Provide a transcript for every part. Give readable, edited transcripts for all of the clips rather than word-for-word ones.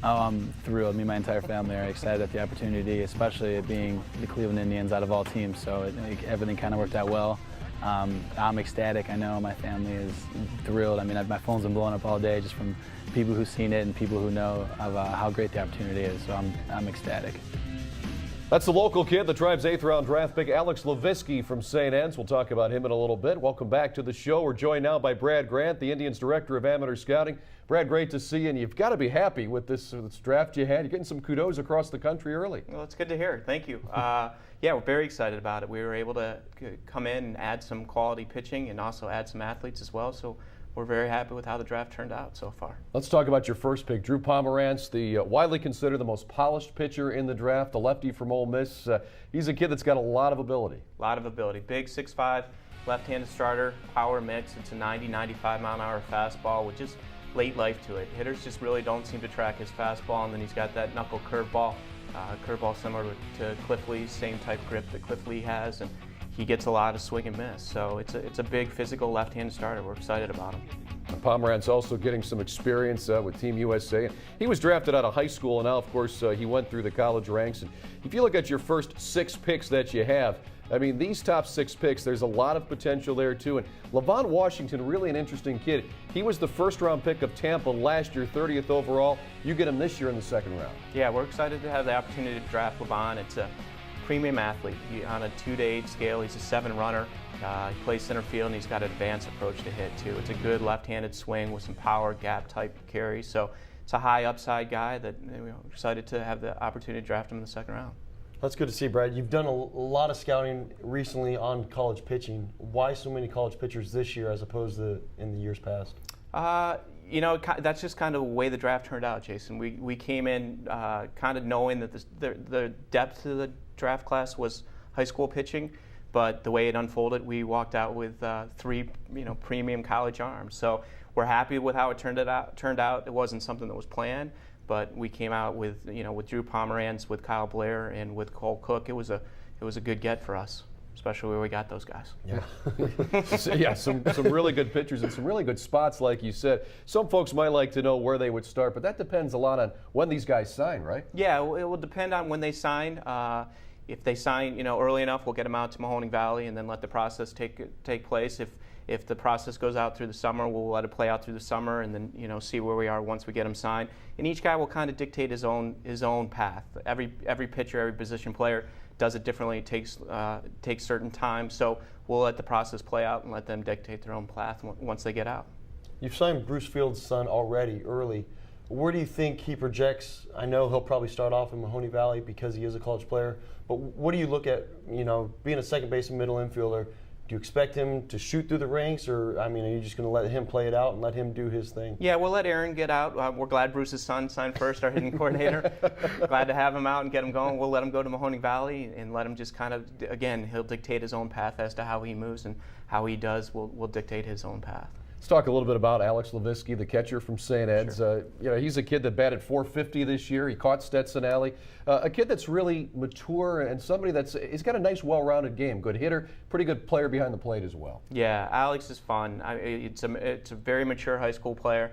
Oh, I'm thrilled. Me and my entire family are excited at the opportunity, especially it being the Cleveland Indians out of all teams. So everything kind of worked out well. I'm ecstatic. I know my family is thrilled. I mean, my phone's been blowing up all day just from people who've seen it and people who know of how great the opportunity is. So I'm ecstatic. That's the local kid, the Tribe's 8th round draft pick, Alex Leviski from St. Anne's. We'll talk about him in a little bit. Welcome back to the show. We're joined now by Brad Grant, the Indians Director of Amateur Scouting. Brad, great to see you, and you've got to be happy with this draft you had. You're getting some kudos across the country early. Well, it's good to hear. Thank you. Yeah, we're very excited about it. We were able to come in and add some quality pitching and also add some athletes as well. So we're very happy with how the draft turned out so far. Let's talk about your first pick, Drew Pomerantz, the widely considered the most polished pitcher in the draft, the lefty from Ole Miss. He's a kid that's got a lot of ability. A lot of ability. Big 6'5", left-handed starter, power mix. It's a 90, 95 mile an hour fastball with just late life to it. Hitters just really don't seem to track his fastball, and then he's got that knuckle curveball. Curveball similar to Cliff Lee's, same type grip that Cliff Lee has, and he gets a lot of swing and miss. So it's a big physical left-handed starter. We're excited about him. Pomerantz also getting some experience with Team USA. He was drafted out of high school, and now, of course, he went through the college ranks. And if you look at your first 6 picks that you have, I mean, these top 6 picks, there's a lot of potential there, too. And Levon Washington, really an interesting kid. He was the first-round pick of Tampa last year, 30th overall. You get him this year in the second round. Yeah, we're excited to have the opportunity to draft Levon. It's a premium athlete. On a 2-to-8 scale, he's a 7 runner. He plays center field, and he's got an advanced approach to hit, too. It's a good left-handed swing with some power, gap-type carry. So it's a high upside guy that we're excited to have the opportunity to draft him in the second round. That's good to see, Brad. You've done a lot of scouting recently on college pitching. Why so many college pitchers this year as opposed to in the years past? You know, that's just kind of the way the draft turned out, Jason. We came in kind of knowing that the depth of the draft class was high school pitching, but the way it unfolded, we walked out with 3 premium college arms. So we're happy with how it turned out. It wasn't something that was planned, but we came out with with Drew Pomerantz, with Kyle Blair, and with Cole Cook. It was a good get for us, especially where we got those guys. Yeah, yeah, some really good pitchers and some really good spots, like you said. Some folks might like to know where they would start, but that depends a lot on when these guys sign, right? Yeah, it will depend on when they sign. If they sign, early enough, we'll get them out to Mahoning Valley and then let the process take place. If the process goes out through the summer, we'll let it play out through the summer and then see where we are once we get them signed. And each guy will kind of dictate his own path. Every pitcher, every position player does it differently. It takes certain time. So we'll let the process play out and let them dictate their own path once they get out. You've signed Bruce Fields' son already early. Where do you think he projects? I know he'll probably start off in Mahoning Valley because he is a college player. But what do you look at, being a second baseman, middle infielder? Do you expect him to shoot through the ranks, or are you just going to let him play it out and let him do his thing? Yeah, we'll let Aaron get out. We're glad Bruce's son signed first, our hitting coordinator. Glad to have him out and get him going. We'll let him go to Mahoning Valley and let him just kind of, again, he'll dictate his own path as to how he moves, and how he does will dictate his own path. Let's talk a little bit about Alex Leviski, the catcher from St. Ed's. Sure. He's a kid that batted .450 this year. He caught Stetson Alley. A kid that's really mature and somebody he's got a nice, well-rounded game. Good hitter, pretty good player behind the plate as well. Yeah, Alex is fun. It's a very mature high school player,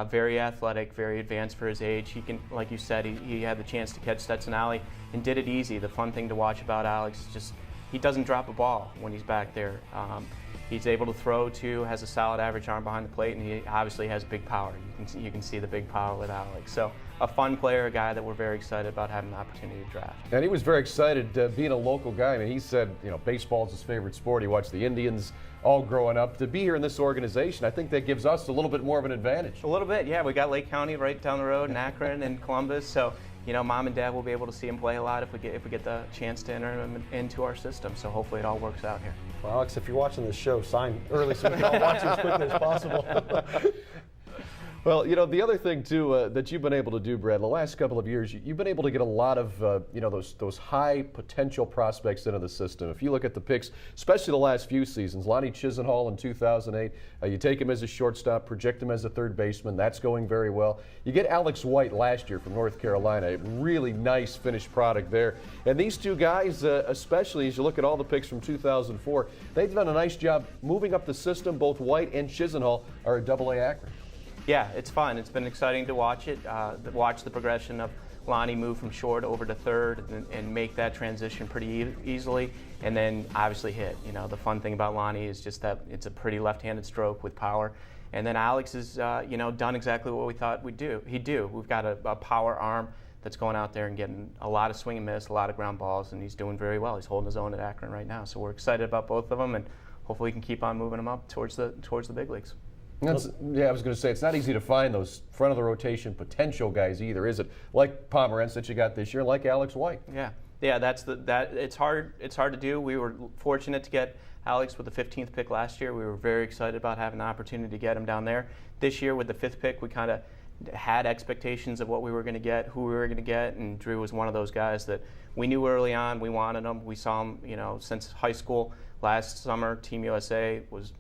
very athletic, very advanced for his age. He can, like you said, he had the chance to catch Stetson Alley and did it easy. The fun thing to watch about Alex is just he doesn't drop a ball when he's back there. He's able to throw too, has a solid average arm behind the plate, and he obviously has big power. You can see the big power with Alex. So a fun player, a guy that we're very excited about having the opportunity to draft. And he was very excited being a local guy. I mean, he said, baseball is his favorite sport. He watched the Indians all growing up. To be here in this organization, I think that gives us a little bit more of an advantage. A little bit, yeah. We got Lake County right down the road, and Akron and Columbus. So Mom and Dad will be able to see him play a lot if we get the chance to enter him into our system. So hopefully it all works out here. Well, Alex, if you're watching this show, sign early so we can all watch you as quickly as possible. Well, the other thing, too, that you've been able to do, Brad, the last couple of years, you've been able to get a lot of, those high potential prospects into the system. If you look at the picks, especially the last few seasons, Lonnie Chisenhall in 2008, you take him as a shortstop, project him as a third baseman. That's going very well. You get Alex White last year from North Carolina, a really nice finished product there. And these two guys, especially as you look at all the picks from 2004, they've done a nice job moving up the system. Both White and Chisenhall are at AA Akron. Yeah, it's fun. It's been exciting to watch it, watch the progression of Lonnie move from short over to third and make that transition pretty easily, and then obviously hit. You know, the fun thing about Lonnie is just that it's a pretty left-handed stroke with power. And then Alex has, you know, done exactly what we thought he'd do. We've got a power arm that's going out there and getting a lot of swing and miss, a lot of ground balls, and he's doing very well. He's holding his own at Akron right now. So we're excited about both of them, and hopefully we can keep on moving them up towards the big leagues. Yeah, I was going to say, it's not easy to find those front of the rotation potential guys either, is it? Like Pomerantz that you got this year, like Alex White. Yeah, it's hard to do. We were fortunate to get Alex with the 15th pick last year. We were very excited about having the opportunity to get him down there. This year with the 5th pick, we kind of had expectations of what we were going to get, who we were going to get, and Drew was one of those guys that we knew early on we wanted him. We saw him, you know, since high school. Last summer, Team USA was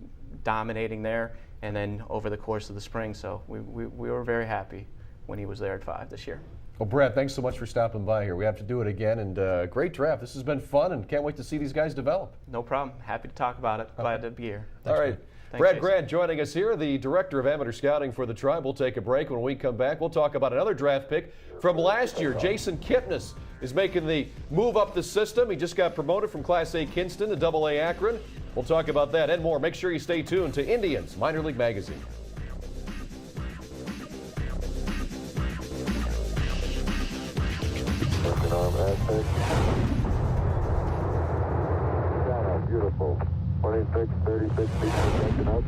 dominating there, and then over the course of the spring. So we were very happy when he was there at 5 this year. Well, Brad, thanks so much for stopping by here. We have to do it again, and great draft. This has been fun, and can't wait to see these guys develop. No problem. Happy to talk about it. Glad to be here. All right. Thanks, Brad Jason. Grant joining us here, the Director of Amateur Scouting for the Tribe. We'll take a break. When we come back, we'll talk about another draft pick from last year. Jason Kipnis is making the move up the system. He just got promoted from Class A Kinston to Double A Akron. We'll talk about that and more. Make sure you stay tuned to Indians Minor League Magazine. Beautiful. 26, 36 feet, up.